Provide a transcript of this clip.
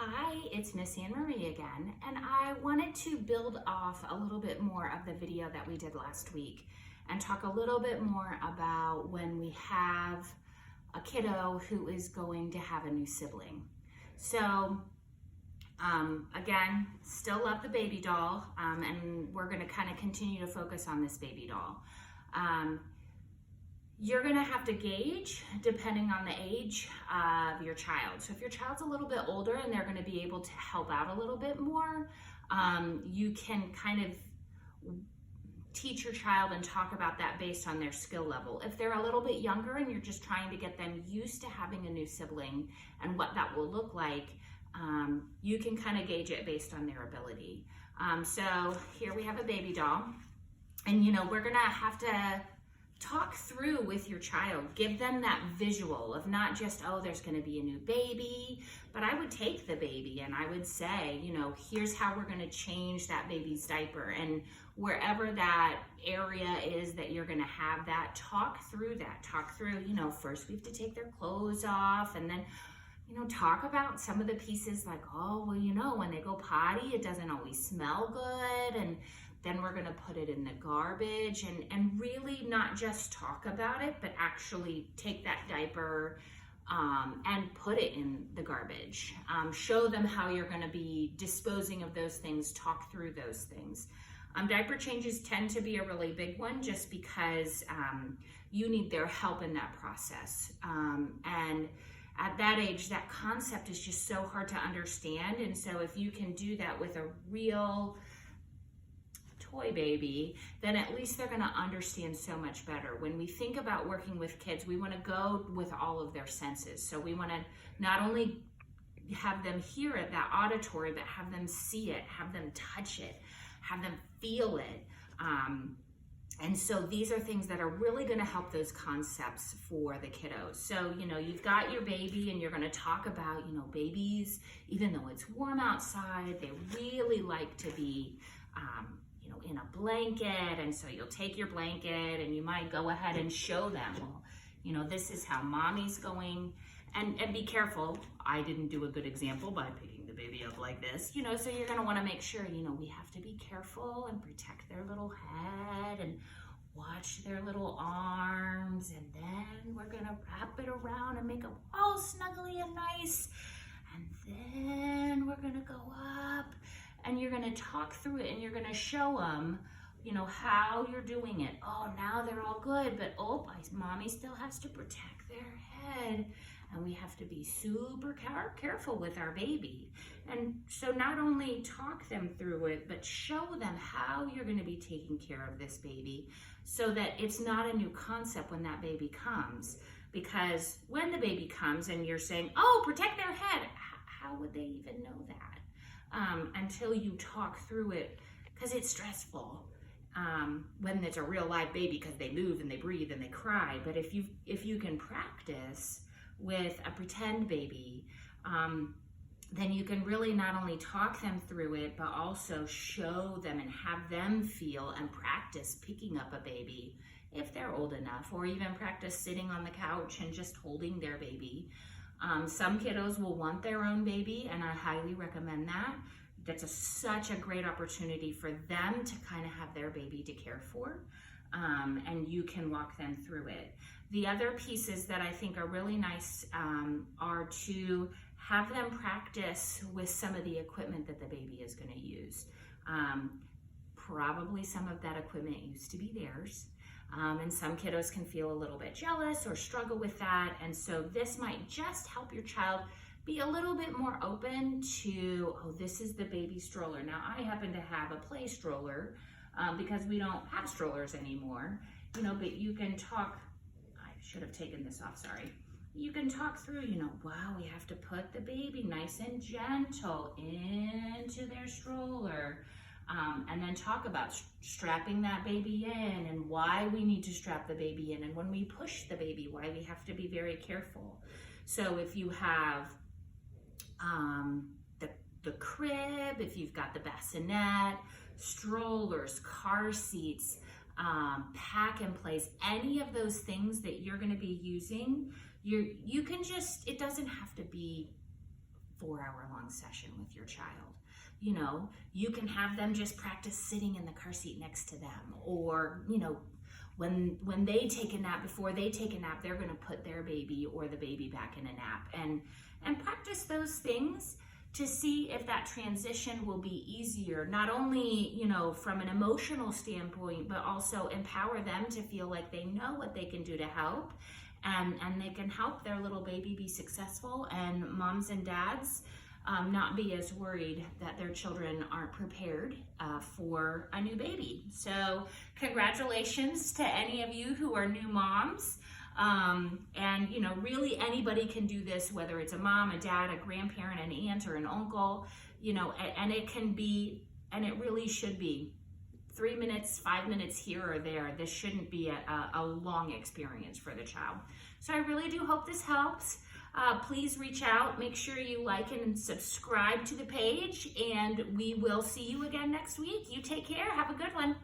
Hi, it's Miss Anne Marie again, and I wanted to build off a little bit more of the video that we did last week and talk a little bit more about when we have a kiddo who is going to have a new sibling. So again, still love the baby doll, and we're going to kind of continue to focus on this baby doll. You're going to have to gauge depending on the age of your child. So if your child's a little bit older and they're going to be able to help out a little bit more, you can kind of teach your child and talk about that based on their skill level. If they're a little bit younger and you're just trying to get them used to having a new sibling and what that will look like, you can kind of gauge it based on their ability. So here we have a baby doll, and we're going to have to talk through with your child, give them that visual of not just, oh, there's going to be a new baby, but I would take the baby and I would say, here's how we're going to change that baby's diaper, and wherever that area is that you're going to have that, talk through, first we have to take their clothes off, and then talk about some of the pieces like, oh, well, when they go potty, it doesn't always smell good, and then we're going to put it in the garbage, and really not just talk about it, but actually take that diaper and put it in the garbage. Show them how you're going to be disposing of those things, talk through those things. Diaper changes tend to be a really big one just because you need their help in that process. And at that age, that concept is just so hard to understand. And so if you can do that with a real toy baby, then at least they're going to understand so much better. When we think about working with kids, we want to go with all of their senses. So we want to not only have them hear it, that auditory, but have them see it, have them touch it, have them feel it. And so these are things that are really going to help those concepts for the kiddos. So, you've got your baby and you're going to talk about, babies, even though it's warm outside, they really like to be, in a blanket. And so you'll take your blanket and you might go ahead and show them, well, this is how mommy's going. And be careful. I didn't do a good example by picking the baby up like this, so you're going to want to make sure, we have to be careful and protect their little head and watch their little arms. And then we're going to wrap it around and make them all snuggly and nice. And then we're going to go up and you're going to talk through it and you're going to show them, how you're doing it. Oh, now they're all good, but mommy still has to protect their head. And we have to be super careful with our baby. And so not only talk them through it, but show them how you're going to be taking care of this baby so that it's not a new concept when that baby comes. Because when the baby comes and you're saying, oh, protect their head, how would they even know that? Until you talk through it, because it's stressful when it's a real live baby, because they move and they breathe and they cry. But if you can practice with a pretend baby, then you can really not only talk them through it, but also show them and have them feel and practice picking up a baby if they're old enough, or even practice sitting on the couch and just holding their baby. Some kiddos will want their own baby, and I highly recommend that. That's such a great opportunity for them to kind of have their baby to care for, and you can walk them through it. The other pieces that I think are really nice are to have them practice with some of the equipment that the baby is going to use. Probably some of that equipment used to be theirs. And some kiddos can feel a little bit jealous or struggle with that. And so this might just help your child be a little bit more open to, oh, this is the baby stroller. Now, I happen to have a play stroller because we don't have strollers anymore, but you can talk. I should have taken this off, sorry. You can talk through, wow, we have to put the baby nice and gentle into their stroller. And then talk about strapping that baby in and why we need to strap the baby in. And when we push the baby, why we have to be very careful. So if you have the crib, if you've got the bassinet, strollers, car seats, pack and plays, any of those things that you're going to be using, you can just, it doesn't have to be 4-hour-long session with your child. You know, you can have them just practice sitting in the car seat next to them, or, you know, when they take a nap, before they take a nap, they're going to put their baby or the baby back in a nap, and practice those things to see if that transition will be easier, not only, you know, from an emotional standpoint, but also empower them to feel like they know what they can do to help, and they can help their little baby be successful, and moms and dads not be as worried that their children aren't prepared for a new baby. So congratulations to any of you who are new moms. And you know, really anybody can do this, whether it's a mom, a dad, a grandparent, an aunt, or an uncle, you know, and it can be, and it really should be 3 minutes, 5 minutes here or there. This shouldn't be a long experience for the child. So I really do hope this helps. Please reach out, make sure you like and subscribe to the page, and we will see you again next week. You take care, have a good one.